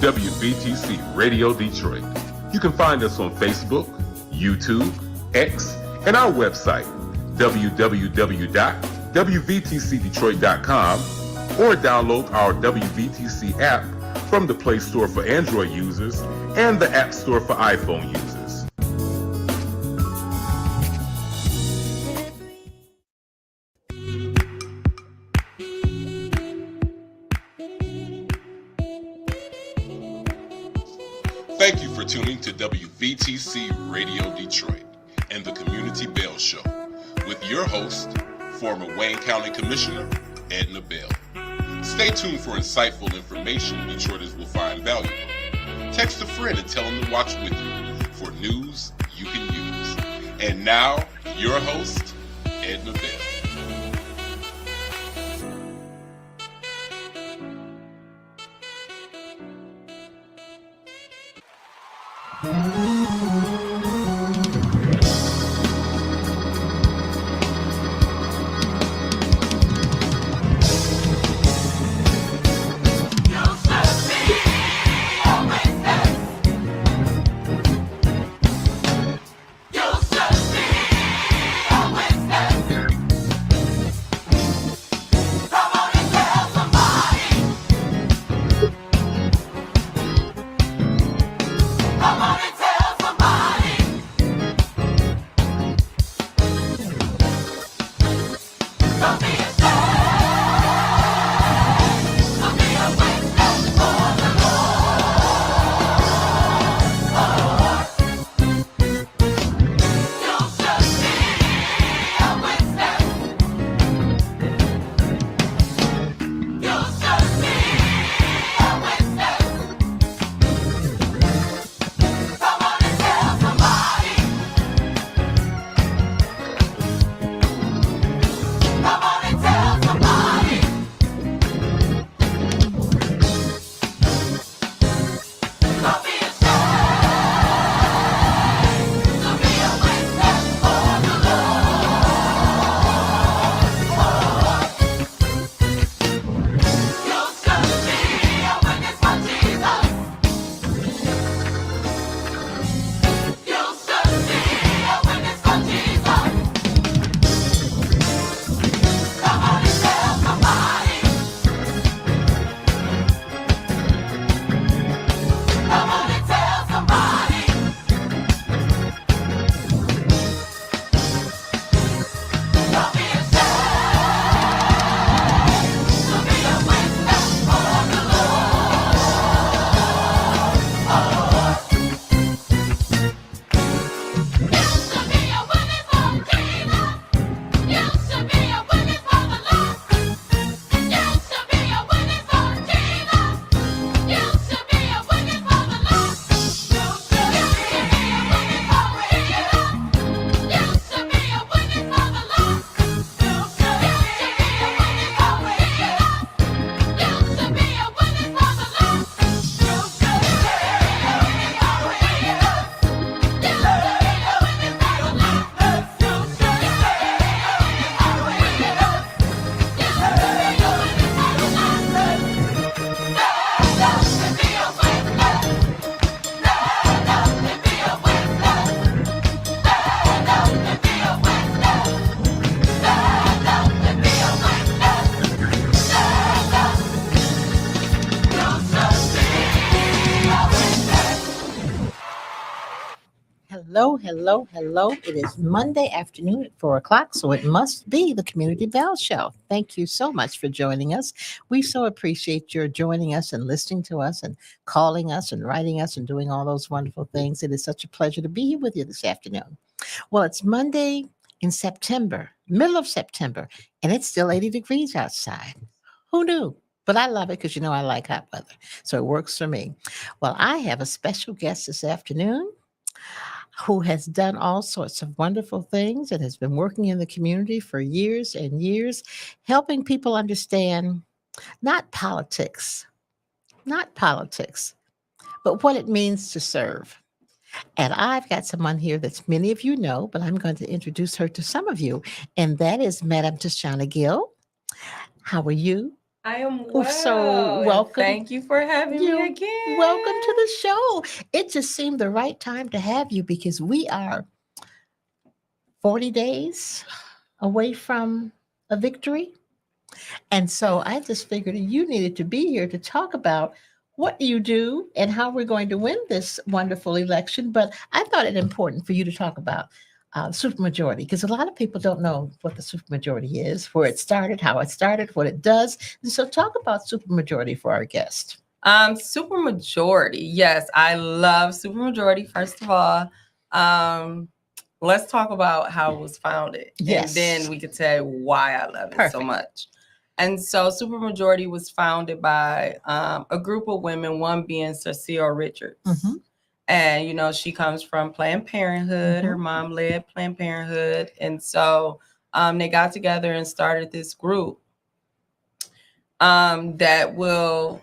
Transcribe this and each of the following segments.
WVTC Radio Detroit. You can find us on Facebook, YouTube, X, and our website, www.wvtcdetroit.com, or download our WVTC app from the Play Store for Android users and the App Store for iPhone users. Thank you for tuning to WVTC Radio Detroit and the Community Bell Show with your host, former Wayne County Commissioner, Edna Bell. Stay tuned for insightful information Detroiters will find valuable. Text a friend and tell them to watch with you for news you can use. And now, your host, Edna Bell. Hello. It is Monday afternoon at 4 o'clock, so it must be the Community Bell Show. Thank you so much for joining us. We so appreciate your joining us and listening to us and calling us and writing us and doing all those wonderful things. It is such a pleasure to be here with you this afternoon. Well, it's Monday in September, middle of September, and it's still 80 degrees outside. Who knew? But I love it because, I like hot weather, so it works for me. Well, I have a special guest this afternoon who has done all sorts of wonderful things and has been working in the community for years and years, helping people understand not politics, but what it means to serve. And I've got someone here that many of you know, but I'm going to introduce her to some of you, and that is Madam Tashawna Gill. How are you? I am well. So welcome. Thank you for having me again. Welcome to the show. It just seemed the right time to have you because we are 40 days away from a victory. And so I just figured you needed to be here to talk about what you do and how we're going to win this wonderful election. But I thought it important for you to talk about supermajority because a lot of people don't know what the supermajority is, where it started, how it started, what it does. And so talk about supermajority for our guest. Supermajority. Yes, I love supermajority. First of all, let's talk about how it was founded. Yes. And then we could tell you why I love it so much. And so supermajority was founded by a group of women, one being Cecile Richards. Mm-hmm. And, you know, she comes from Planned Parenthood. Mm-hmm. Her mom led Planned Parenthood. And so they got together and started this group that will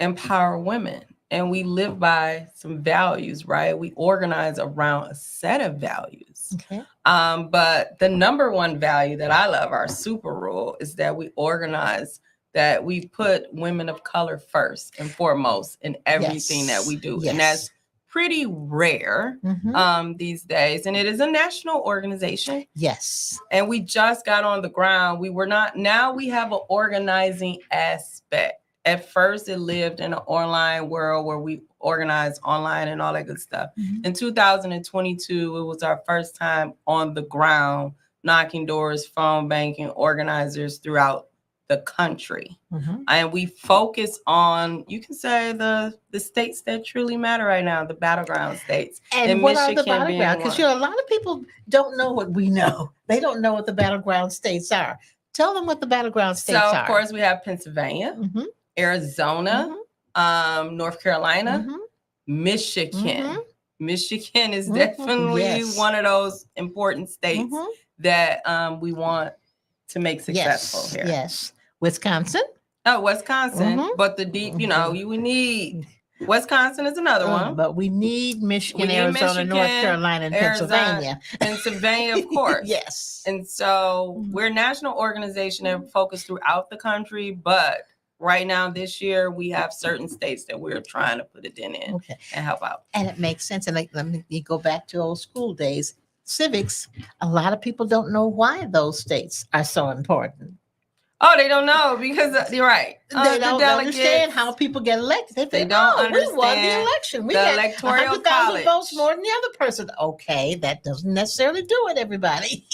empower women. And we live by some values, right? We organize around a set of values. Okay. But the number one value that I love, our super rule, is that we organize, that we put women of color first and foremost in everything that we do. Yes. And that's pretty rare these days. And it is a national organization. Yes. And we just got on the ground. We were not, now we have an organizing aspect. At first, it lived in an online world where we organized online and all that good stuff. Mm-hmm. In 2022, it was our first time on the ground, knocking doors, phone banking, organizers throughout the country. Mm-hmm. And we focus on, you can say, the states that truly matter right now, the battleground states. And what are the battleground? Because a lot of people don't know what we know. They don't know what the battleground states are. Tell them what the battleground states are. So, of course, we have Pennsylvania, Arizona, North Carolina, Michigan. Michigan is definitely one of those important states that we want to make successful here. Yes. Wisconsin. Oh, Wisconsin. But the deep, you know, you would need Wisconsin is another one. But we need Michigan, Arizona, North Carolina, and Pennsylvania. Pennsylvania, of course. Yes. And so we're a national organization that focus throughout the country, but right now, this year, we have certain states that we're trying to put a dent in and help out. And it makes sense. And let me go back to old school days. Civics, a lot of people don't know why those states are so important. Oh, they don't know because you're right. They don't understand how people get elected. They don't understand. We won the election. We got electoral 100,000 votes more than the other person. Okay, that doesn't necessarily do it, everybody.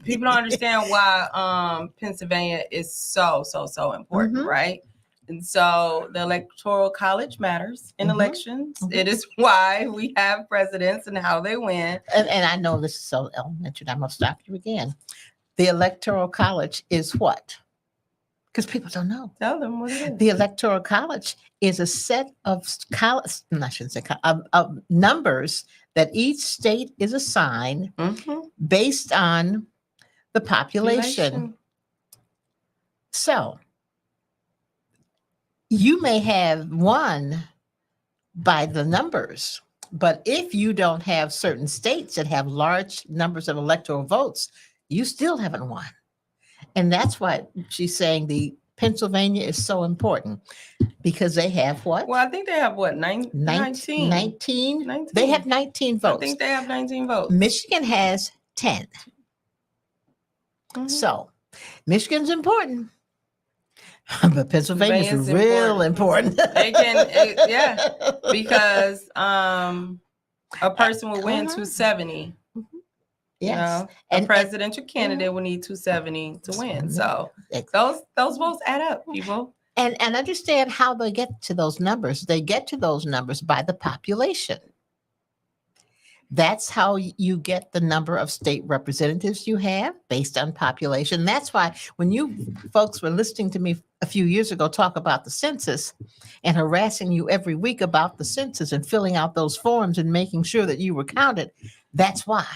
People don't understand why Pennsylvania is so important, right? And so the electoral college matters in elections. It is why we have presidents and how they win. And I know this is so elementary. I'm going to stop you again. The electoral college is what? Because people don't know. Tell them what it is. The Electoral College is a set of of numbers that each state is assigned based on the population. So you may have won by the numbers, but if you don't have certain states that have large numbers of electoral votes, you still haven't won. And that's why she's saying the Pennsylvania is so important because they have what? Well, I think they have what? 19? 19? They have 19 votes. I think they have 19 votes. Michigan has 10. So Michigan's important. But Pennsylvania is real important. They can, because a person will win 270. Yes. You know, a presidential candidate will need 270 to win. So those votes add up, people. And understand how they get to those numbers. They get to those numbers by the population. That's how you get the number of state representatives you have based on population. That's why when you folks were listening to me a few years ago talk about the census and harassing you every week about the census and filling out those forms and making sure that you were counted, that's why.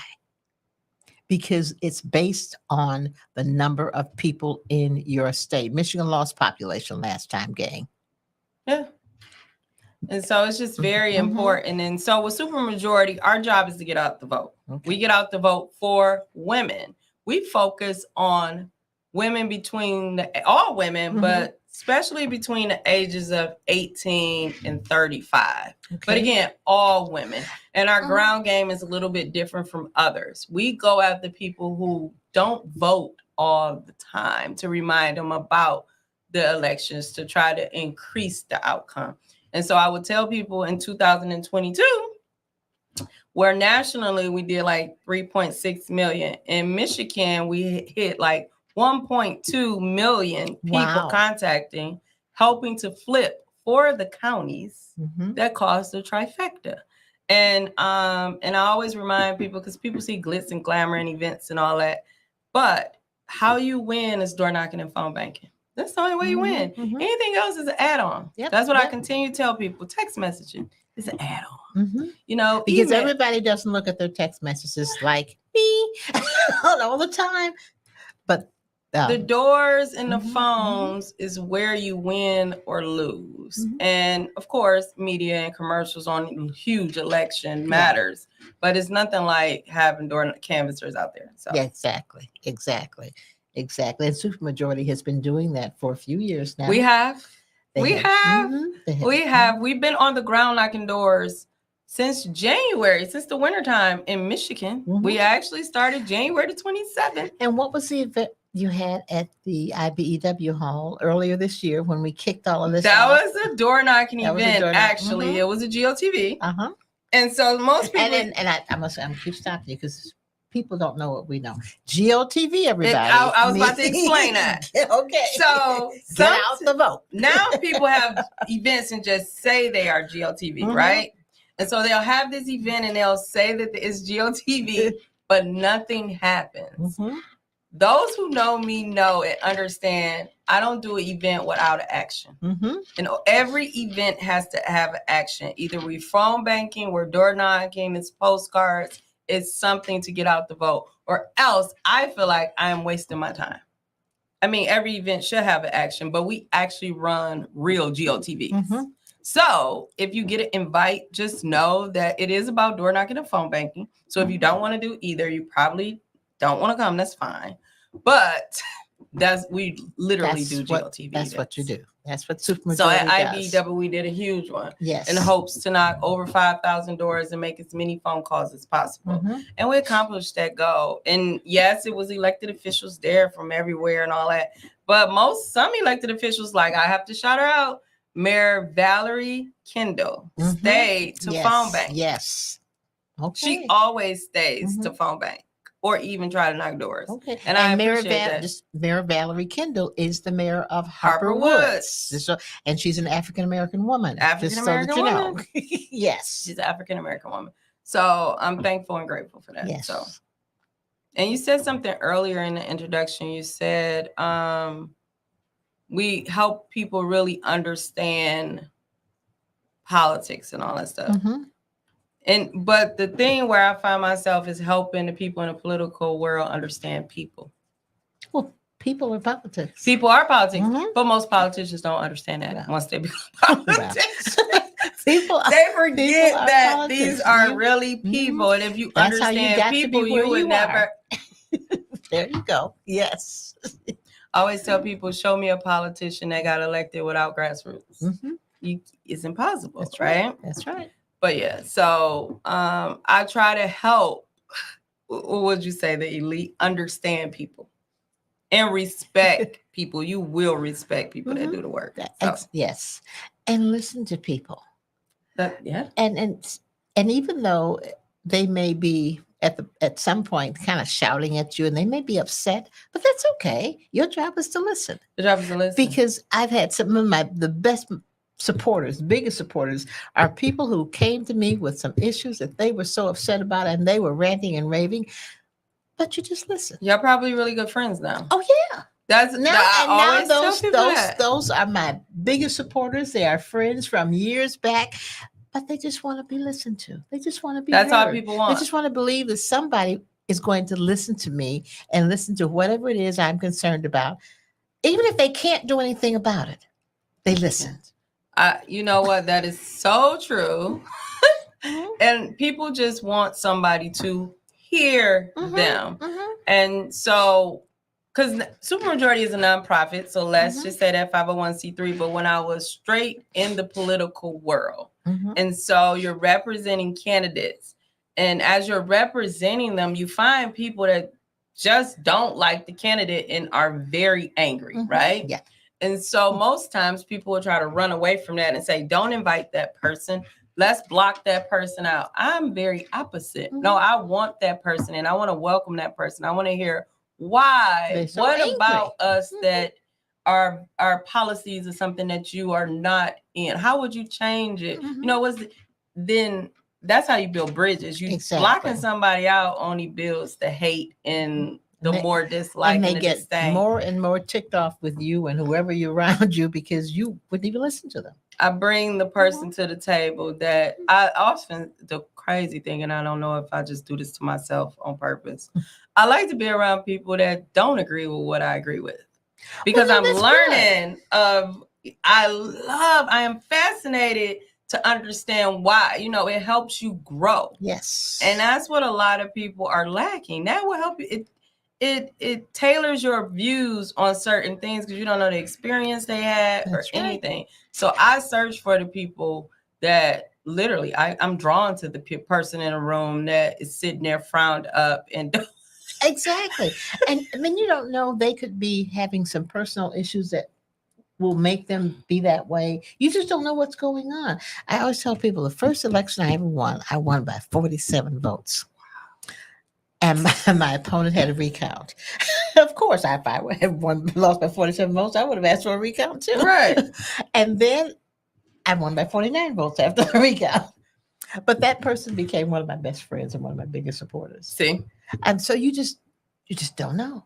Because it's based on the number of people in your state. Michigan lost population last time, gang. Yeah. And so it's just very important. And so with supermajority, our job is to get out the vote. We get out the vote for women. We focus on women between all women, but especially between the ages of 18 and 35. Okay. But again, all women. And our ground game is a little bit different from others. We go after people who don't vote all the time to remind them about the elections to try to increase the outcome. And so I would tell people in 2022, where nationally we did like 3.6 million. In Michigan, we hit like 1.2 million people contacting, helping to flip for the counties that caused the trifecta. And I always remind people, because people see glitz and glamour and events and all that, but how you win is door knocking and phone banking. That's the only way you win. Anything else is an add-on. That's what I continue to tell people. Text messaging is an add-on. You know, because everybody doesn't look at their text messages like me all the time. But the doors and the phones is where you win or lose. And of course, media and commercials on huge election matters, but it's nothing like having door canvassers out there. So yeah, exactly. And Supermajority has been doing that for a few years now. We have. We've been on the ground knocking doors since January, since the wintertime in Michigan. We actually started January the 27th. And what was the event you had at the IBEW Hall earlier this year when we kicked all of this That off? was a door knocking event, actually. It was a GOTV. And so most people... And I'm keep stopping you because people don't know what we know. GOTV, everybody. I was about to explain that. Okay. So get out the vote. Now people have events and just say they are GOTV, right? And so they'll have this event and they'll say that it's GOTV, but nothing happens. Those who know me know and understand I don't do an event without an action. And every event has to have an action. Either we phone banking, we're door knocking, it's postcards, it's something to get out the vote, or else I feel like I am wasting my time. I mean, every event should have an action, but we actually run real GOTVs. So if you get an invite, just know that it is about door knocking and phone banking. So if you don't want to do either, you probably don't want to come. That's fine. But we literally do GOTV. That's what you do. That's what Supermajority So at does. IBW, we did a huge one. Yes. In hopes to knock over 5,000 doors and make as many phone calls as possible. And we accomplished that goal. And yes, it was elected officials there from everywhere and all that. But some elected officials, like I have to shout her out, Mayor Valerie Kendall stayed to phone bank. Yes. Okay. She always stays to phone bank or even try to knock doors. Okay. And I Mayor appreciate that. Mayor Valerie Kendall is the mayor of Harper Woods. And she's an African-American woman. African-American woman. Yes. She's an African-American woman. So I'm thankful and grateful for that. Yes. So, and you said something earlier in the introduction. You said we help people really understand politics and all that stuff. But the thing where I find myself is helping the people in the political world understand people. Well, people are politics. People are politics, but most politicians don't understand that once they become politicians. They forget that politics. These are really people. And if you understand people, you would never. There you go. Yes. I always tell people, show me a politician that got elected without grassroots. It's impossible. That's right. That's right. But yeah, so I try to help, what would you say, the elite understand people and respect people. You will respect people that do the work. So. Yes. And listen to people. Yeah. And even though they may be at some point kind of shouting at you and they may be upset, but that's okay. Your job is to listen. Your job is to listen. Because I've had some of the best supporters, biggest supporters are people who came to me with some issues that they were so upset about and they were ranting and raving, but you just listen. You're probably really good friends now. Oh yeah. Those are my biggest supporters. They are friends from years back, but they just want to be listened to. They just want to be That's heard. all people want. They just want to believe that somebody is going to listen to me and listen to whatever it is I'm concerned about. Even if they can't do anything about it, they listened. You know what? That is so true. And people just want somebody to hear them. And so because Supermajority is a nonprofit, so let's just say that 501c3. But when I was straight in the political world, and so you're representing candidates, and as you're representing them, you find people that just don't like the candidate and are very angry, right? Yeah. And so most times people will try to run away from that and say, don't invite that person. Let's block that person out. I'm very opposite. No, I want that person and I want to welcome that person. I want to hear why. So what angry. About us that our policies are something that you are not in? How would you change it? You know, then that's how you build bridges. You blocking somebody out only builds the hate and the more dislike, and they the get disdain. more and more ticked off with you and whoever you're around you because you wouldn't even listen to them. I bring the person to the table that I often, the crazy thing, and I don't know if I just do this to myself on purpose. I like to be around people that don't agree with what I agree with, because I'm learning I am fascinated to understand why. You know, it helps you grow. Yes. And that's what a lot of people are lacking. That will help you. It tailors your views on certain things because you don't know the experience they had or anything. So I search for the people that literally I'm drawn to the person in a room that is sitting there frowned up and exactly. And I mean, you don't know, they could be having some personal issues that will make them be that way. You just don't know what's going on. I always tell people the first election I ever won, I won by 47 votes. And my opponent had a recount. Of course, if I had lost by 47 votes, I would have asked for a recount too. Right. And then I won by 49 votes after the recount. But that person became one of my best friends and one of my biggest supporters. See? And so you just don't know.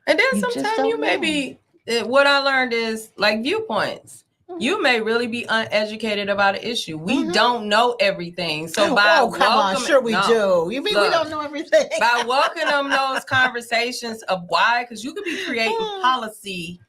And then sometimes you may be, what I learned is like viewpoints. You may really be uneducated about an issue. We don't know everything. So by sure we do. You mean we don't know everything? By welcoming those conversations of why, because you could be creating policy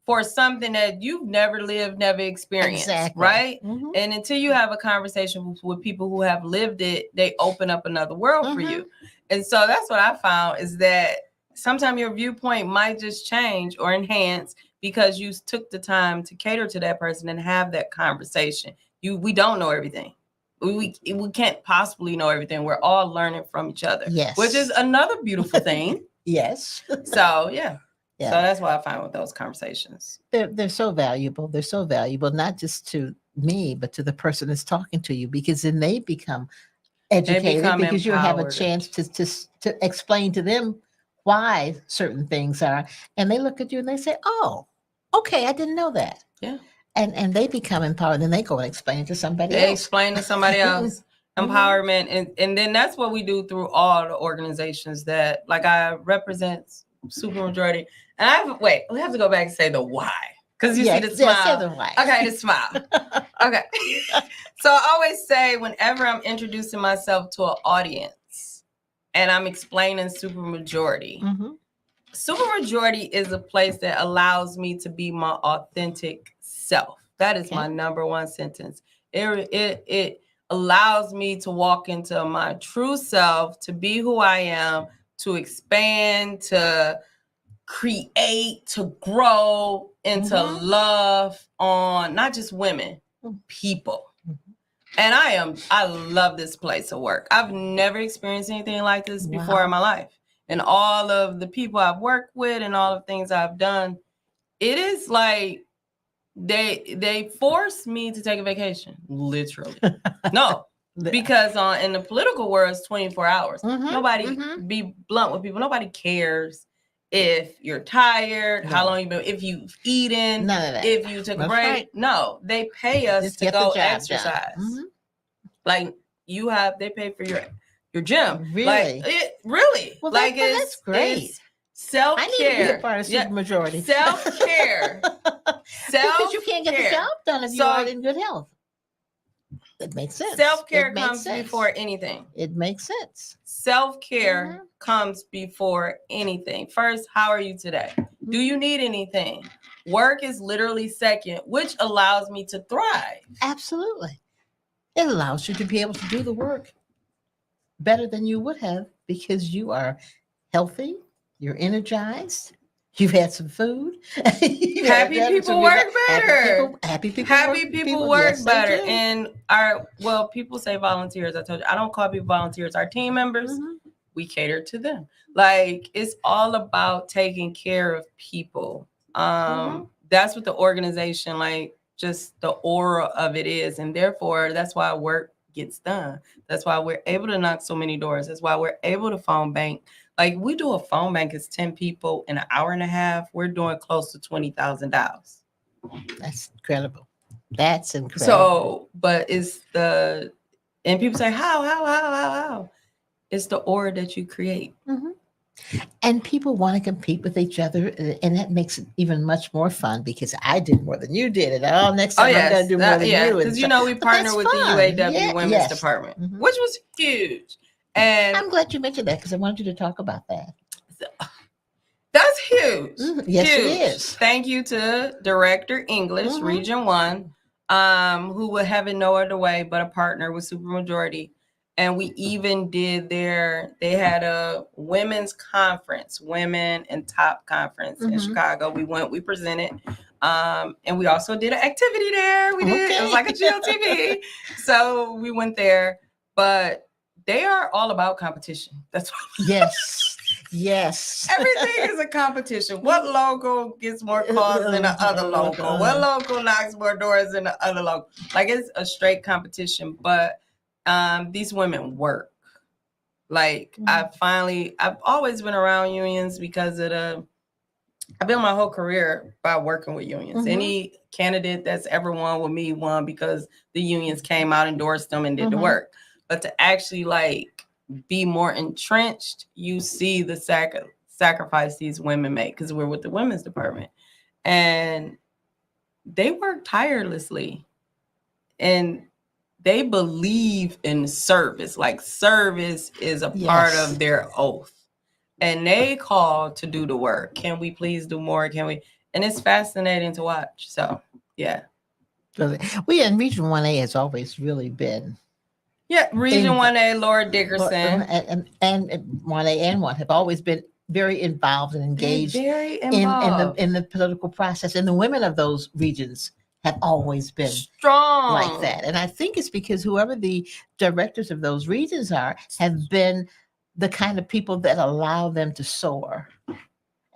for something that you've never lived, never experienced, right? And until you have a conversation with people who have lived it, they open up another world for you. And so that's what I found is that sometimes your viewpoint might just change or enhance because you took the time to cater to that person and have that conversation. We don't know everything. We can't possibly know everything. We're all learning from each other. Yes. Which is another beautiful thing. Yes. So yeah. So that's what I find with those conversations. They're so valuable. They're so valuable, not just to me, but to the person that's talking to you, because then they become educated because you have a chance to explain to them why certain things are. And they look at you and they say, oh, okay, I didn't know that. Yeah. And they become empowered. And they go and explain it to somebody else. They explain to somebody else. Empowerment. And then that's what we do through all the organizations that, like, I represent Supermajority. And we have to go back and say the why. Because you see the smile. Say the why. Okay, the smile. Okay. So I always say whenever I'm introducing myself to an audience and I'm explaining Supermajority, Supermajority is a place that allows me to be my authentic self. That is my number one sentence. It allows me to walk into my true self, to be who I am, to expand, to create, to grow, and to love on not just women, people. And I love this place of work. I've never experienced anything like this before in my life. And all of the people I've worked with and all the things I've done, it is like they force me to take a vacation, literally. No, because in the political world, it's 24 hours. Nobody, be blunt with people, nobody cares if you're tired, how long you've been, if you've eaten, none of that. If you took a break. Right. No, they pay us just to go exercise. Like they pay for your gym. Really? Really. Well, like that's great. It's self-care. I need to be a part of Supermajority. Self-care. Because you can't get the job done if you aren't in good health. It makes sense. Self-care comes before anything. It makes sense. Self-care comes before anything. First, how are you today? Do you need anything? Work is literally second, which allows me to thrive. Absolutely. It allows you to be able to do the work better than you would have because you are healthy, you're energized, You've had some food. Happy people work better. Happy people work yes, better. And people say volunteers. I told you, I don't call people volunteers. Our team members, we cater to them. Like, it's all about taking care of people. That's what the organization, like, just the aura of it is. And therefore, that's why work gets done. That's why we're able to knock so many doors. That's why we're able to phone bank. Like, we do a phone bank, it's 10 people in an hour and a half. We're doing close to $20,000. That's incredible. That's incredible. So, but and people say, how? It's the aura that you create. And people want to compete with each other, and that makes it even much more fun because I did more than you did. And next time I'm going to do more than you. Because we partner with the UAW Women's Department, which was huge. And I'm glad you mentioned that because I wanted you to talk about that. That's huge. Yes, huge. It is. Thank you to Director English, Region 1, who would have it no other way but a partner with Supermajority. And we even did they had a women's conference, Women in Top Conference in Chicago. We went, we presented. And we also did an activity there. We did. It was like a GLTV. So we went there. But they are all about competition. That's what. Yes. Everything is a competition. What logo gets more calls than the other logo? What logo knocks more doors than the other logo? Like, it's a straight competition. But these women work. Like, I've always been around unions because I built my whole career by working with unions. Any candidate that's ever won with me won because the unions came out, endorsed them, and did the work. But to actually, like, be more entrenched, you see the sacrifice these women make, because we're with the women's department. And they work tirelessly. And they believe in service. Like, service is a part of their oath. And they call to do the work. Can we please do more? Can we? And it's fascinating to watch. So, yeah. We in Region 1A has always really been. Yeah, Region 1A, Laura Dickerson. And 1A and 1 have always been very involved and engaged in the political process. And the women of those regions have always been strong like that. And I think it's because whoever the directors of those regions are have been the kind of people that allow them to soar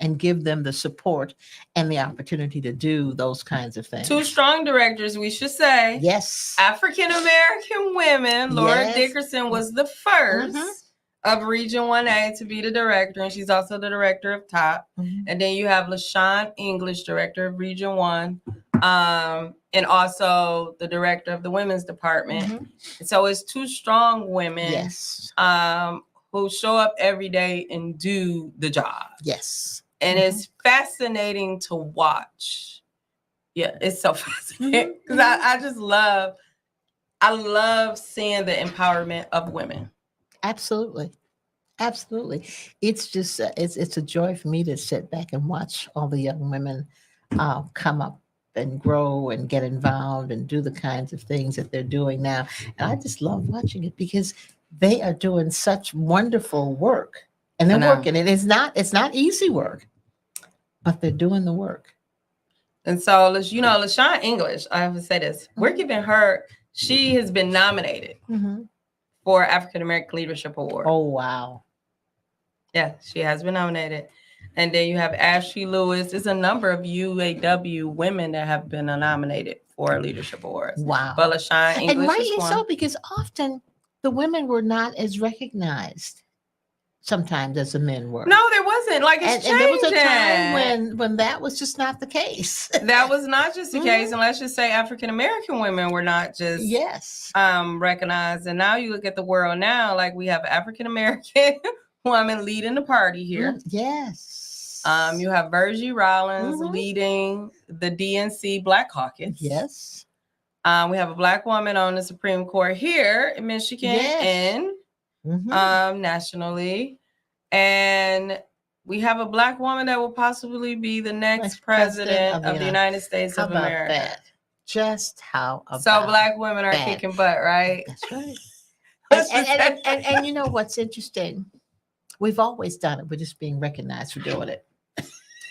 and give them the support and the opportunity to do those kinds of things. 2 strong directors, we should say. Yes. African-American women. Laura Dickerson was the first of Region 1A to be the director, and she's also the director of TOP. And then you have LaShawn English, director of Region 1, and also the director of the women's department. So it's 2 strong women who show up every day and do the job. Yes. And it's fascinating to watch. Yeah, it's so fascinating because I love seeing the empowerment of women. Absolutely. It's just it's a joy for me to sit back and watch all the young women come up and grow and get involved and do the kinds of things that they're doing now. And I just love watching it because they are doing such wonderful work. And they're working. And it's not easy work, but they're doing the work. And so, LaShawn English, I have to say this, we're giving her, she has been nominated for African American Leadership Award. Oh, wow. Yeah, she has been nominated. And then you have Ashley Lewis. There's a number of UAW women that have been nominated for leadership awards. Wow. But LaShawn English and rightly is one. So, because often the women were not as recognized sometimes as the men were. No, there wasn't. Like, it's changing. And there was a time when that was just not the case. That was not just the case. And let's just say African American women were not just recognized. And now you look at the world now, like, we have African American woman leading the party here. Yes. You have Virgie Rollins leading the DNC Black Caucus. Yes. We have a Black woman on the Supreme Court here in Michigan and nationally. And we have a Black woman that will possibly be the next president of the United States of America. That? Just how about So Black women are kicking butt, right? That's right. And you know what's interesting? We've always done it. We're just being recognized for doing it.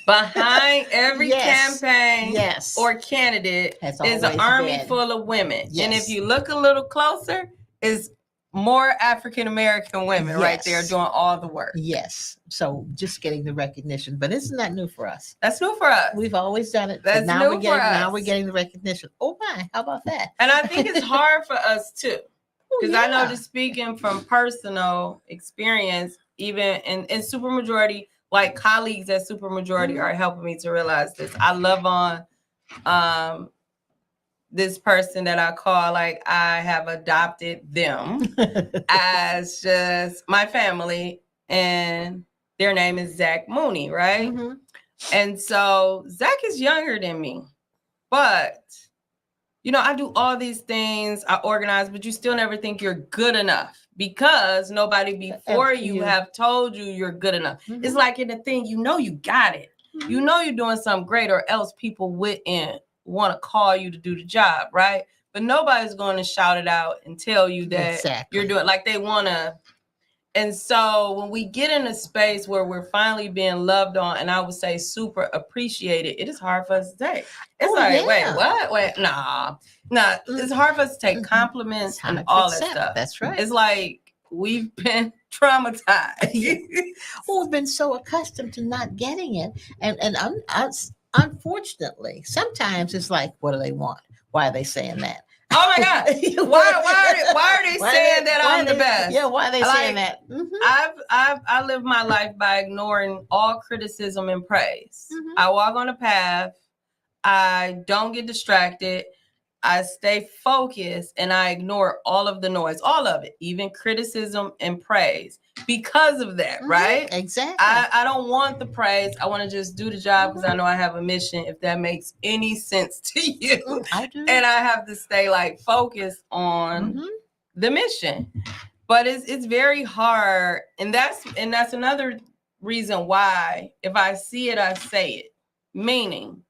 Behind every campaign or candidate is an army full of women. Yes. And if you look a little closer, is more African-American women right there doing all the work. Yes. So just getting the recognition. But isn't that new for us? That's new for us. We've always done it. That's now new for us. Now we're getting the recognition. Oh my, how about that? And I think it's hard for us too. Because I know, just speaking from personal experience, even in supermajority, like colleagues at supermajority are helping me to realize this. I love on this person that I call, like, I have adopted them as just my family, and their name is Zach Mooney, right? Mm-hmm. And so Zach is younger than me, but you know, I do all these things, I organize, but you still never think you're good enough because nobody before you have told you you're good enough. Mm-hmm. It's like in the thing, you know, you got it. Mm-hmm. You know, you're doing something great, or else people wouldn't want to call you to do the job, right? But nobody's going to shout it out and tell you that you're doing, like they want to. And so when we get in a space where we're finally being loved on, and I would say super appreciated, it is hard for us to take. It's wait, what? Wait, nah. It's hard for us to take compliments and all that stuff. That's right. It's like we've been traumatized. We've been so accustomed to not getting it. And unfortunately, sometimes it's like, what do they want? Why are they saying that? Oh my God! Why are they saying that I'm the best? Yeah, why are they saying that? Mm-hmm. I live my life by ignoring all criticism and praise. Mm-hmm. I walk on a path. I don't get distracted. I stay focused, and I ignore all of the noise, all of it, even criticism and praise. Because of that, right? Exactly. I don't want the praise. I want to just do the job because I know I have a mission, if that makes any sense to you. I do. And I have to stay like focused on the mission. But it's very hard. And that's another reason why if I see it, I say it. Meaning,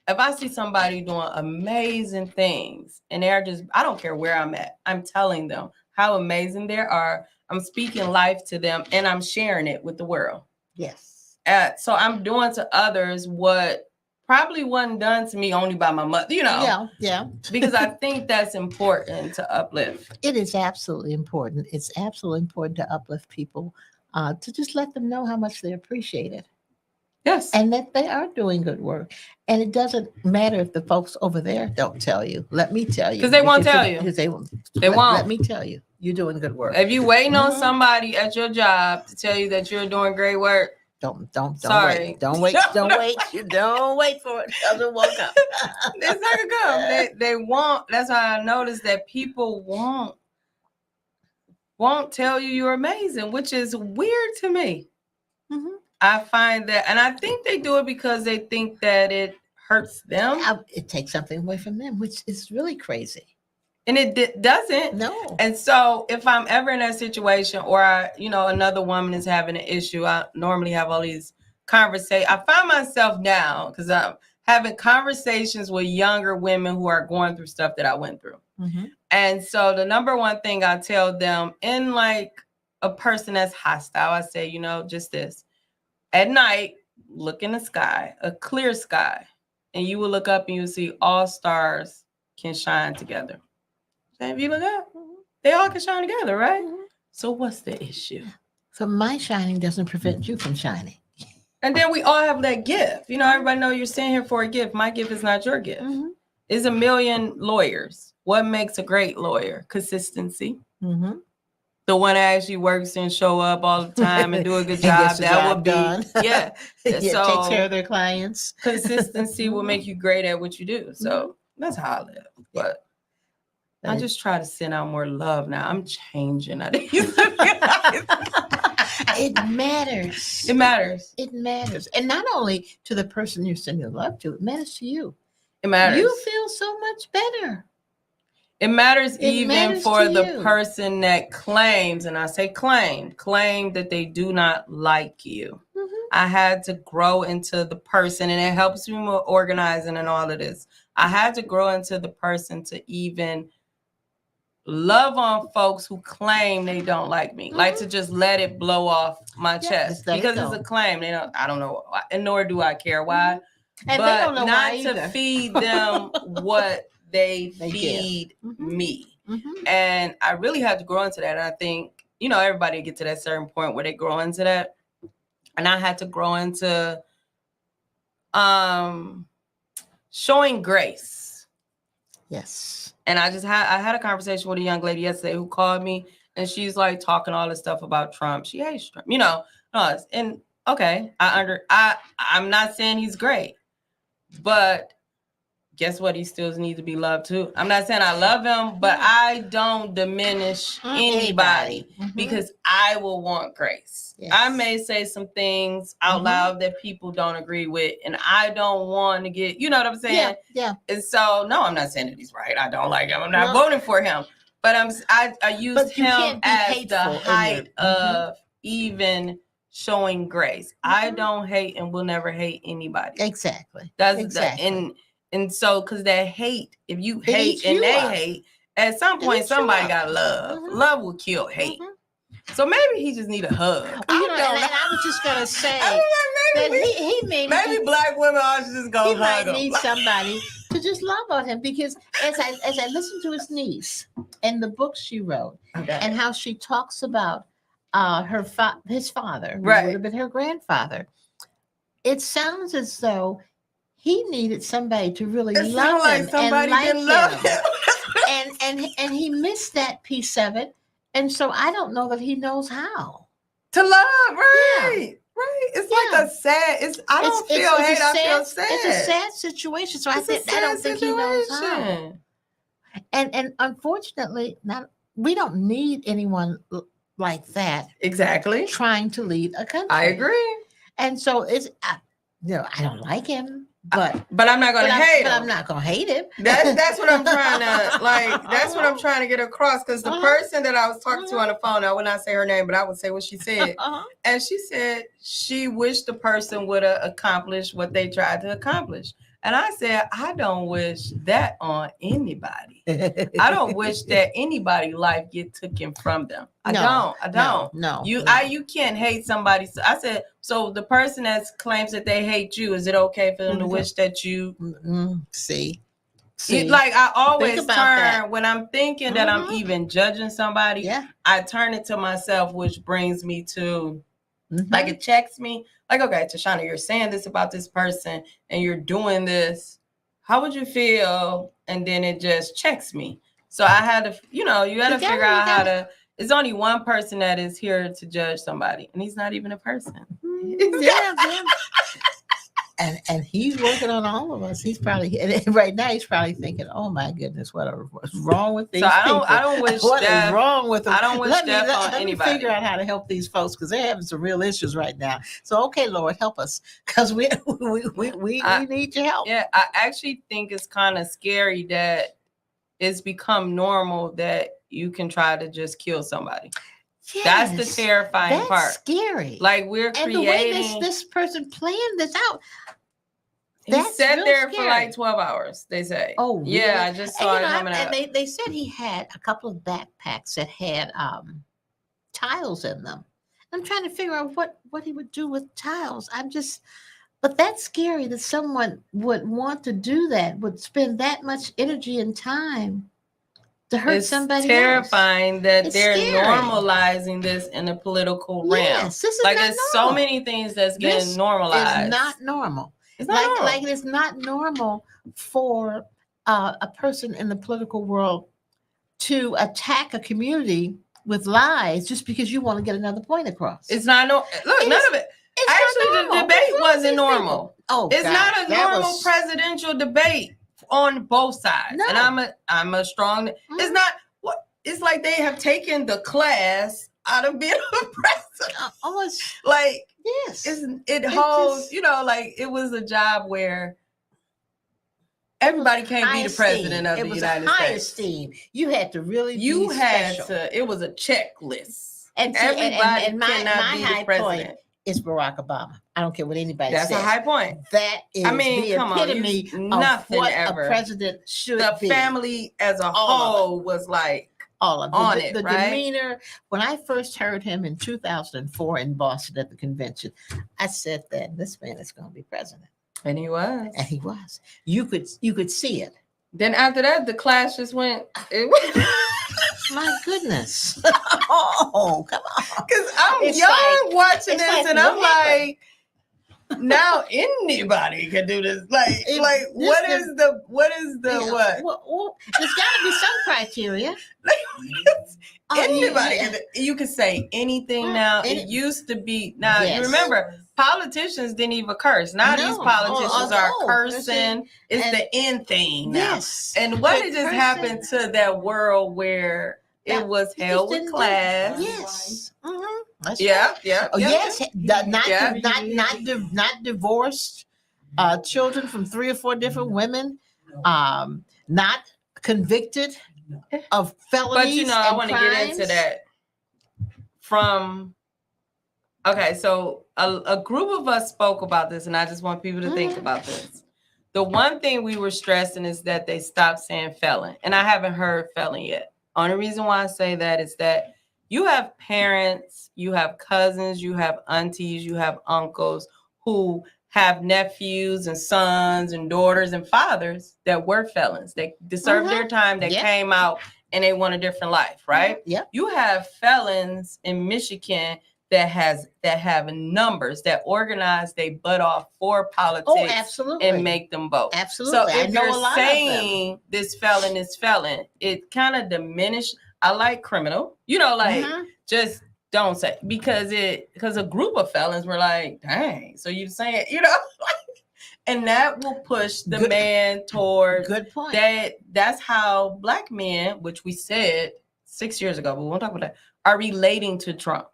if I see somebody doing amazing things and they're just, I don't care where I'm at, I'm telling them how amazing they are. I'm speaking life to them, and I'm sharing it with the world. Yes. So I'm doing to others what probably wasn't done to me only by my mother, you know. Yeah. Because I think that's important to uplift. It is absolutely important. It's absolutely important to uplift people, to just let them know how much they appreciate it. Yes. And that they are doing good work. And it doesn't matter if the folks over there don't tell you. Let me tell you. Because they won't tell you. Because they won't. Let me tell you. You're doing good work. If you waiting on somebody at your job to tell you that you're doing great work, don't wait. Don't wait for it. Doesn't work out. It's not gonna come. They won't. That's why I noticed that people won't tell you you're amazing, which is weird to me. Mm-hmm. I find that, and I think they do it because they think that it hurts them. It takes something away from them, which is really crazy. And it doesn't. No. And so if I'm ever in that situation, or another woman is having an issue, I normally have all these conversations. I find myself now, because I'm having conversations with younger women who are going through stuff that I went through. Mm-hmm. And so the number one thing I tell them, in like a person that's hostile, I say, just this. At night, look in the sky, a clear sky, and you will look up and you'll see all stars can shine together. And if you look up, they all can shine together, right? Mm-hmm. So what's the issue? So my shining doesn't prevent you from shining. And then we all have that gift. Everybody know you're sitting here for a gift. My gift is not your gift. Mm-hmm. There's a million lawyers. What makes a great lawyer? Consistency. Mm-hmm. The one that actually works and show up all the time and do a good job. That would be done. Yeah. So take care of their clients. Consistency will make you great at what you do. So that's how I live. But I just try to send out more love now. I'm changing. It matters. It matters. It matters. And not only to the person you're sending love to, it matters to you. It matters. You feel so much better. It matters even for the person that claims, and I say claim that they do not like you. Mm-hmm. I had to grow into the person, and it helps me with organizing and all of this. I had to grow into the person to even love on folks who claim they don't like me, like to just let it blow off my chest because it's a claim. They don't. I don't know, and nor do I care why. And but they don't know not why to either. feed them what they feed me. And I really had to grow into that. And I think, everybody get to that certain point where they grow into that. And I had to grow into showing grace. Yes. And I had a conversation with a young lady yesterday who called me, and she's like talking all this stuff about Trump. She hates Trump, and okay, I'm not saying he's great, but guess what? He still needs to be loved too. I'm not saying I love him, but I don't diminish anybody because I will want grace. Yes. I may say some things out loud that people don't agree with, and I don't want to get, you know what I'm saying? Yeah. And so, no, I'm not saying that he's right. I don't like him. I'm not voting for him. But I used him as the height of even showing grace. I don't hate and will never hate anybody. Exactly. And so, because that hate, if you hate and they hate, at some point somebody got love. Love will kill hate. So maybe he just need a hug. I was just gonna say maybe black women ought to just go hug him. He might need somebody to just love on him, because as I listened to his niece and the book she wrote and how she talks about his father, who would have been her grandfather, it sounds as though he needed somebody to really love him and like him. And he missed that piece of it. And so I don't know that he knows how to love, right? It's like a sad. I don't feel hate. I feel sad. It's a sad situation. So I don't think he knows how. And unfortunately, we don't need anyone like that. Exactly. Trying to lead a country. I agree. And so I don't like him. But I'm not gonna hate him. But I'm not gonna hate him. That's what I'm trying to That's what I'm trying to get across. Because the person that I was talking to on the phone, I would not say her name, but I would say what she said. And she said she wished the person would have accomplished what they tried to accomplish. And I said, I don't wish that on anybody. I don't wish that anybody's life get taken from them. I don't. No. You can't hate somebody. So I said, so the person that claims that they hate you, is it okay for them to wish that you see? Like I always turn when I'm thinking that I'm even judging somebody, I turn it to myself, which brings me to like it checks me. Like, okay, Tashawna, you're saying this about this person and you're doing this. How would you feel? And then it just checks me. So I had to, you got to figure out how to. It's only one person that is here to judge somebody, and he's not even a person. And he's working on all of us. He's probably right now. He's probably thinking, "Oh my goodness, what's wrong with these people? I don't wish what is wrong with them? I don't wish death on anybody. Let me figure out how to help these folks, because they're having some real issues right now. So, okay, Lord, help us, because we need your help. Yeah, I actually think it's kind of scary that it's become normal that you can try to just kill somebody. Yes, that's the terrifying part. That's scary. Like we're creating. And the way this person planned this out. He sat there for like 12 hours, they say. Oh, really? Yeah, I just saw it coming out. And they said he had a couple of backpacks that had tiles in them. I'm trying to figure out what he would do with tiles. But that's scary that someone would want to do that, would spend that much energy and time to hurt somebody. It's terrifying that they're normalizing this in the political realm. Yes, this is like not there's normal. So many things that's getting normalized. It's not normal. It's not normal. Like it's not normal for a person in the political world to attack a community with lies just because you want to get another point across. It's not none of it. Actually, the debate wasn't normal. It's not a normal presidential debate on both sides. No. And I'm a strong. It's not what. It's like they have taken the class out of being a president. Almost like yes. It holds. Like it was a job where everybody can't be the president of the United States. High esteem. You had to really. You had to. It was a checklist. And everybody my cannot be the president. Point is Barack Obama. I don't care what anybody says. That's a high point. That is the epitome of what a president should be. The family as a whole was like, all of on the, it, the right? demeanor. When I first heard him in 2004 in Boston at the convention, I said that this man is going to be president. And he was. And he was. You could see it. Then after that, the class just went. My goodness. Oh, come on. Because It's y'all like- watching it's this, like, and I'm what happened? like, now anybody can do this. Like, It- what this- is the Yeah, what? Well, there's got to be some criteria. Oh, Anybody, yeah. you can say anything now. It used to be. Now Yes. you remember, politicians didn't even curse. Now No. these politicians are no. cursing. It's And- the end thing now. Yes. And what They're had just cursing. happened to that world where That- it was you held just with didn't class? do- Yes. Mhm. That's Yeah, right. yeah. Oh, yeah, yes. yeah. Not Yeah. not divorced children from 3 or 4 different women. Not convicted of felonies. But you know, I and want to get into crimes. that so a group of us spoke about this, and I just want people to think about this. The one thing we were stressing is that they stopped saying felon, and I haven't heard felon yet. Only reason why I say that is that you have parents, you have cousins, you have aunties, you have uncles who have nephews and sons and daughters and fathers that were felons. They served their time, they Yep. came out, and they want a different life, right? Yep. You have felons in Michigan that have numbers that organize they butt off for politics Oh, absolutely. and make them vote. Absolutely. So I if know you're a lot saying this felon is felon, it kind of diminished. I like criminal, like Mhm. just don't say, because a group of felons were like, dang, so you're saying, and that will push the Good- man toward Good point. that's how black men, which we said 6 years ago, but we won't talk about that, are relating to Trump.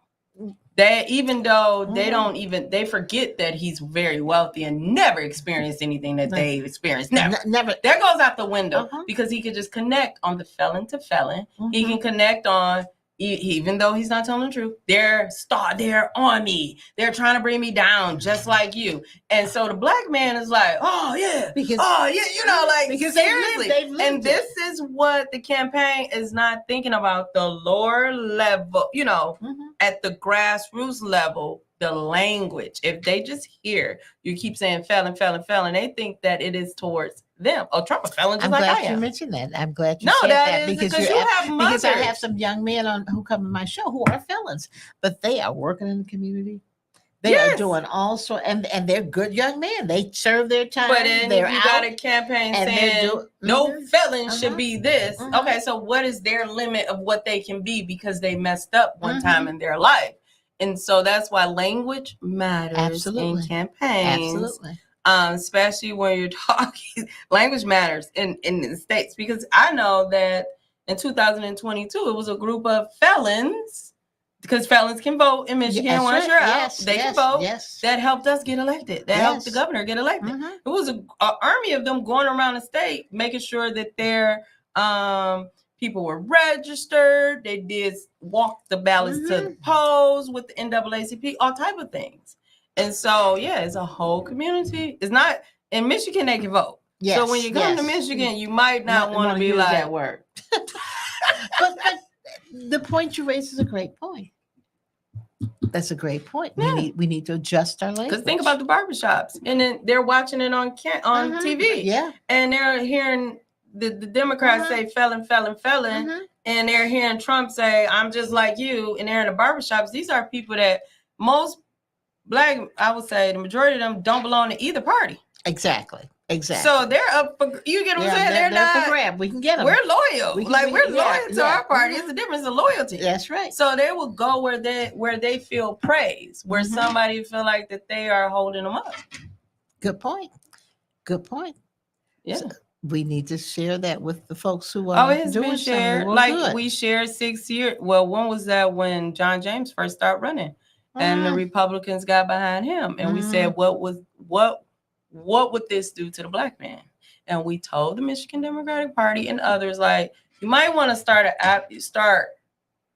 That even though they forget that he's very wealthy and never experienced anything that they experienced. Never. Never. That goes out the window Uh-huh. because he could just connect on the felon to felon. He Mhm. can connect on, even though he's not telling the truth, they're on me. They're trying to bring me down just like you. And so the black man is like, oh yeah, Because because seriously. they've lived And this is what the campaign is not thinking about, the lower level, Mhm. at the grassroots level, the language. If they just hear you keep saying felon, felon, felon, they think that it is towards them. Oh, Trump a felon just I'm like I glad you am. mentioned that. I'm glad you No, said that that is because because you have mothers. because I have some young men who come to my show who are felons, but they are working in the community. They are Yes. doing all sorts, and they're good young men. They serve their time. But then they're you out. got a campaign and they're saying do- no Mhm. felon Uh-huh. should be this. Mhm. Okay, so what is their limit of what they can be because they messed up one Mhm. time in their life? And so that's why language matters Absolutely. in campaigns. Absolutely. Especially when you're talking, language matters in the States, because I know that in 2022, it was a group of felons, because felons can vote in Michigan That's once right. you're out. Yes, They yes, can vote. yes. That helped us get elected. That helped the Yes. governor get elected. Mhm. It was an army of them going around the state, making sure that their people were registered. They did walk the ballots to the polls with the NAACP, all type of things. And so, yeah, it's a whole community. It's not in Michigan, they can vote. Yes, So when you come to yes. Michigan, you might not want to wanna be use like, that word. but the point you raise is a great point. That's a great point. Yeah. We need to adjust our language. because think about the barbershops, and then they're watching it on Mhm. TV, Yeah. and they're hearing the Democrats say felon, felon, felon, Mhm. and they're hearing Trump say, I'm just like you, and they're in the barbershops. These are people that most black, I would say the majority of them don't belong to either party. Exactly. So they're up for, you get what I'm saying? They're for not, grab. We can get them. we're loyal. We can- we're yeah, loyal to yeah. our party. Mhm. It's the difference in loyalty. That's right. So they will go where they feel praise, where Mhm. somebody feel like that they are holding them up. Good point. Good point. Yeah. So we need to share that with the folks who are Oh, it has doing been something shared. real Like good. we shared 6 years. Well, when was that? When John James first started running, and the Mhm. Republicans got behind him, and we said, what would this do to the black man? And we told the Michigan Democratic Party and others, like, you might want to start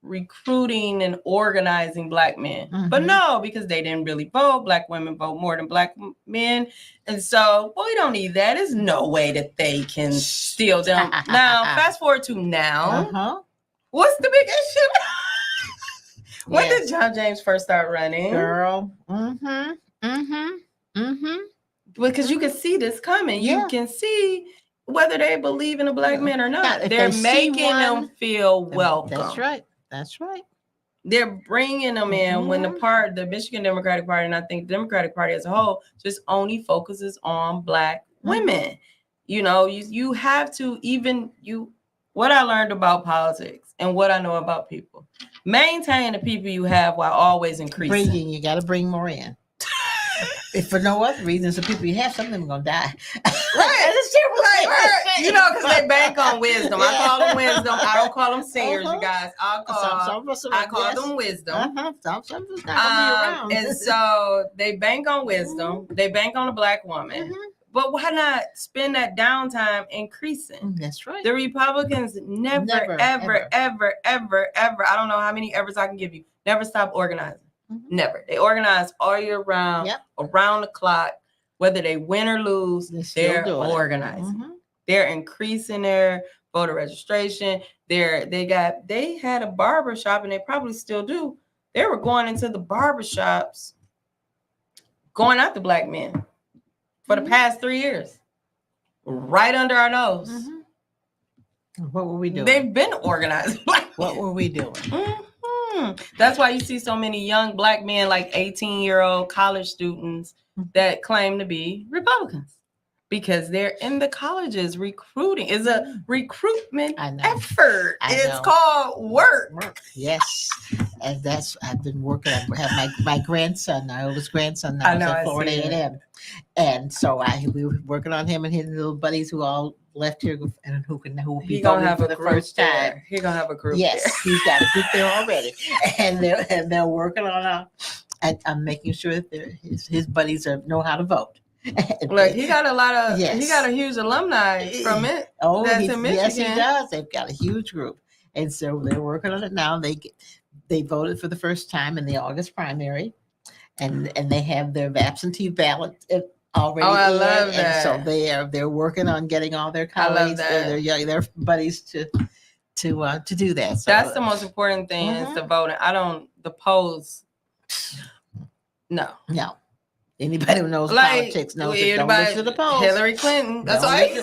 recruiting and organizing black men. But Mhm. no, because they didn't really vote. Black women vote more than black men. And so, well, we don't need that. There's no way that they can steal them. Now, fast forward to now. Uh-huh. What's the big issue? When did John James first start running? Girl. Because you can see this coming. You can see whether they believe in a black man or not. They're making them feel welcome. That's right. That's right. They're bringing them in when the Michigan Democratic Party, and I think the Democratic Party as a whole, just only focuses on black women. You know, you have to what I learned about politics and what I know about people, maintain the people you have while always increasing. You got to bring more in. If for no other reason, the people you have, some of them are going to die. Right. You know, because they bank on wisdom. I call them wisdom. I don't call them seniors, you guys. I call them wisdom. Some not gonna be around. And so they bank on wisdom. They bank on a black woman. But why not spend that downtime increasing? That's right. The Republicans never, ever, I don't know how many evers I can give you, never stop organizing. Never. They organize all year round, around the clock, whether they win or lose, they're organizing. They're increasing their voter registration. They had a barber shop, and they probably still do. They were going into the barber shops, going after black men for the past 3 years, right under our nose. What were we doing? They've been organized. What were we doing? That's why you see so many young black men, like 18-year-old college students, that claim to be Republicans, because they're in the colleges recruiting. It's a recruitment effort. It's called work. Yes. And I've been working. I have my grandson, my oldest grandson now is at Florida A&M. And so we were working on him and his little buddies who all left here and who will be voting for the first time. He's gonna have a group. Yes, there. He's got a group there already, and they're working on I'm making sure that his buddies know how to vote. Look, he got he got a huge alumni from it. Oh, that's in Michigan. Yes, he does. They've got a huge group, and so they're working on it now. They voted for the first time in the August primary, and they have their absentee ballot already. Oh, I love that. And so they're working on getting all their colleagues, their buddies to do that. So that's the most important thing is the voting. The polls. No. Anybody who knows politics knows that don't listen to the polls. Hillary Clinton. That's right.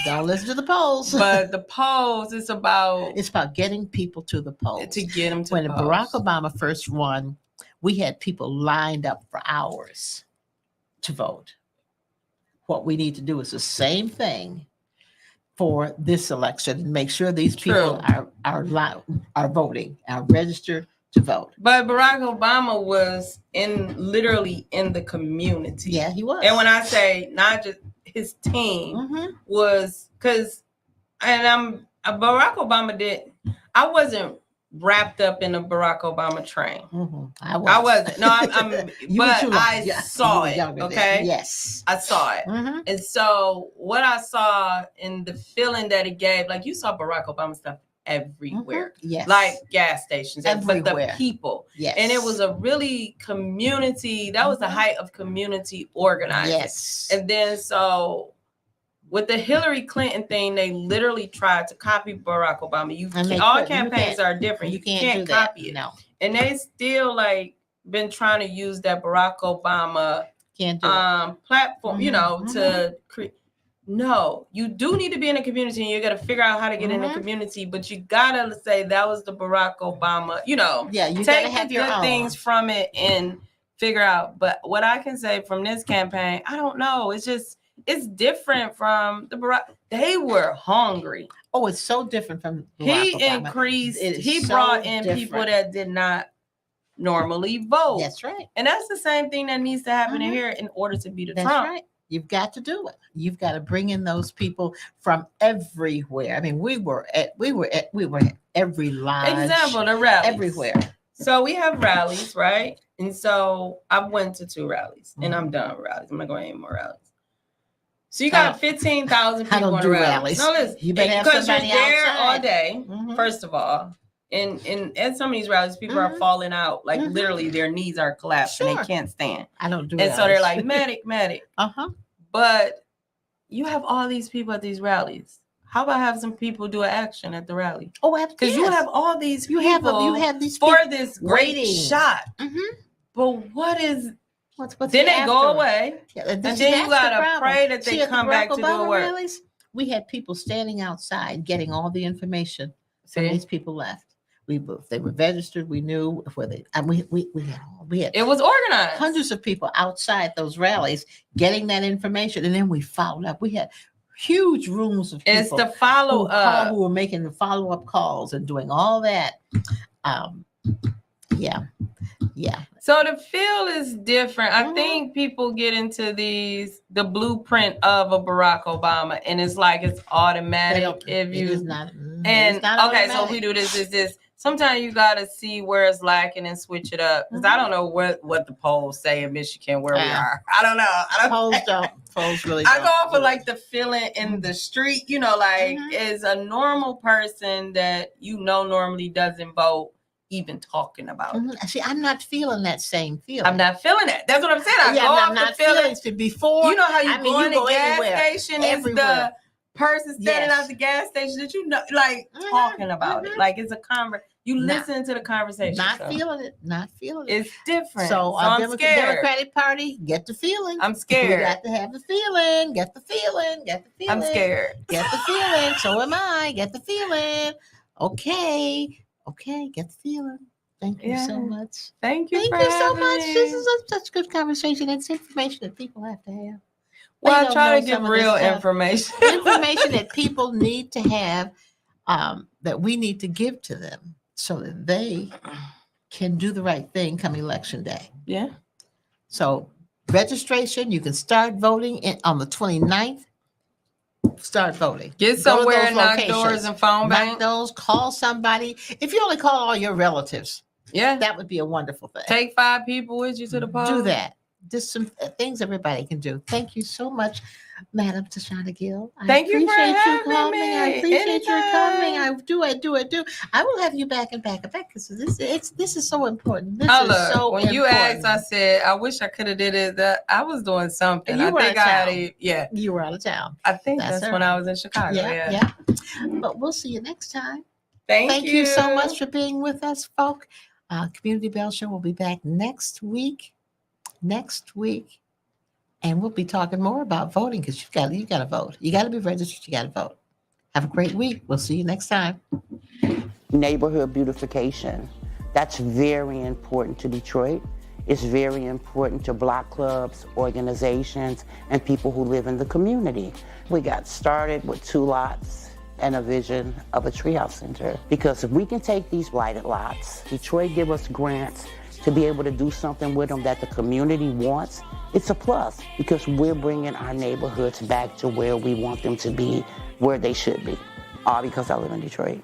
Don't listen to the polls. But the polls, it's about getting people to the polls. To get them to when the polls. Barack Obama first won, we had people lined up for hours to vote. What we need to do is the same thing for this election and make sure these people are voting, are registered to vote. But Barack Obama was literally in the community. Yeah, he was. And when I say not just his team was Barack Obama I wasn't wrapped up in the Barack Obama train. I wasn't. No, I saw it. Okay. Yes. I saw it. And so what I saw in the feeling that it gave, like you saw Barack Obama stuff everywhere. Yes. Like gas stations. Everywhere. But the people. Yes. And it was a really community. That was the height of community organizing. Yes. And then so with the Hillary Clinton thing, they literally tried to copy Barack Obama. All campaigns are different. You can't copy it. No. And they still been trying to use that Barack Obama platform, to create. No, you do need to be in a community, and you got to figure out how to get in a community. But you gotta say that was the Barack Obama. Yeah, you take gotta have the your good own things from it and figure out. But what I can say from this campaign, I don't know. It's different from the Barack. They were hungry. Oh, it's so different from Barack Obama. He brought in people that did not normally vote. That's right. And that's the same thing that needs to happen in here in order to beat Trump. That's right. You've got to do it. You've got to bring in those people from everywhere. I mean, we were at every lodge. Example, the rallies. Everywhere. So we have rallies, right? And so I went to 2 rallies, and I'm done with rallies. I'm not going to any more rallies. So you got 15,000 people going to rallies. No, listen, you better have somebody you're there outside all day. First of all, and at some of these rallies, people are falling out. Like literally, their knees are collapsed and they can't stand. I don't do. And so they're like medic. But you have all these people at these rallies. How about have some people do an action at the rally? Oh, absolutely. Because you have all these people you have these for people this great waiting. shot. Mm-hmm. But what's the then they go away. Yeah, and then you gotta pray that they come back to do the work. Rallies, we had people standing outside getting all the information when these people left. If they were registered, we knew where they. And we had. It was organized. Hundreds of people outside those rallies getting that information, and then we followed up. We had huge rooms of people. It's the follow up who were making the follow up calls and doing all that. Yeah. So the feel is different. I think people get into the blueprint of a Barack Obama, and it's like it's automatic. If you it is not, and it's not okay, automatic. so we do this. Sometimes you gotta see where it's lacking and switch it up. Because I don't know what the polls say in Michigan where we are. I don't know. Polls really don't. I go off of like the feeling in the street, like is a normal person that normally doesn't vote even talking about it. See, I'm not feeling that same feeling. I'm not feeling that. That's what I'm saying. I'm not feeling it before. You know how you go in the gas everywhere. station is the person standing at the gas station that talking about it. Like it's a conversation. You listen to the conversation. Not feeling it. It's different. So I'm scared. Democratic Party, get the feeling. I'm scared. You got to have the feeling. Get the feeling. I'm scared. Get the feeling. So am I. Get the feeling. Okay, get the feeling. Thank you so much. Thank you so much. This is such good conversation. It's information that people have to have. Well, I try to give real information. Information that people need to have, that we need to give to them so that they can do the right thing come election day. Yeah. So registration, you can start voting on the 29th. Start voting. Get somewhere, knock doors and phone bank. Knock those, call somebody. If you only call all your relatives, that would be a wonderful thing. Take 5 people with you to the polls. Do that. Just some things everybody can do. Thank you so much, Madam Tashawna Gill. Thank you for having me. I appreciate your coming. I do. I will have you back because this is so important. When you asked, I said I wish I could have did it. I was doing something. You were out of town. I think that's when I was in Chicago. Yeah. But we'll see you next time. Thank you so much for being with us, folk. Community Bell Show will be back next week, and we'll be talking more about voting because you got to vote. You got to be registered. You got to vote. Have a great week. We'll see you next time. Neighborhood beautification. That's very important to Detroit. It's very important to block clubs, organizations, and people who live in the community. We got started with 2 lots and a vision of a treehouse center. Because if we can take these blighted lots, Detroit give us grants to be able to do something with them that the community wants, it's a plus because we're bringing our neighborhoods back to where we want them to be, where they should be. All because I live in Detroit.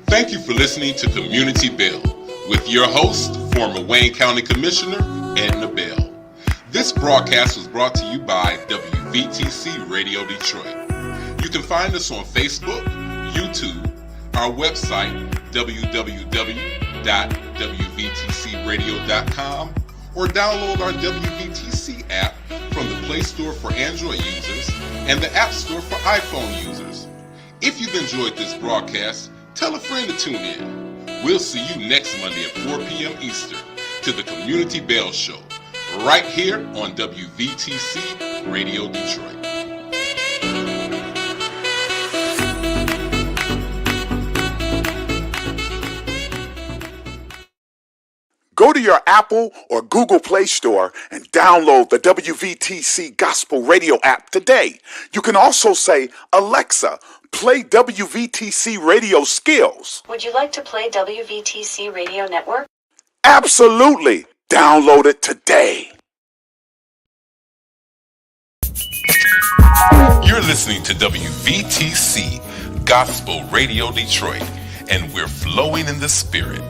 Thank you for listening to Community Bell with your host, former Wayne County Commissioner, Edna Bell. This broadcast was brought to you by WVTC Radio Detroit. You can find us on Facebook, YouTube, our website, www.wvtcradio.com, or download our WVTC app from the Play Store for Android users and the App Store for iPhone users. If you've enjoyed this broadcast, tell a friend to tune in. We'll see you next Monday at 4 p.m. Eastern to the Community Bell Show, right here on WVTC Radio Detroit. Go to your Apple or Google Play Store and download the WVTC Gospel Radio app today. You can also say, Alexa, play WVTC Radio Skills. Would you like to play WVTC Radio Network? Absolutely. Download it today. You're listening to WVTC Gospel Radio Detroit, and we're flowing in the Spirit.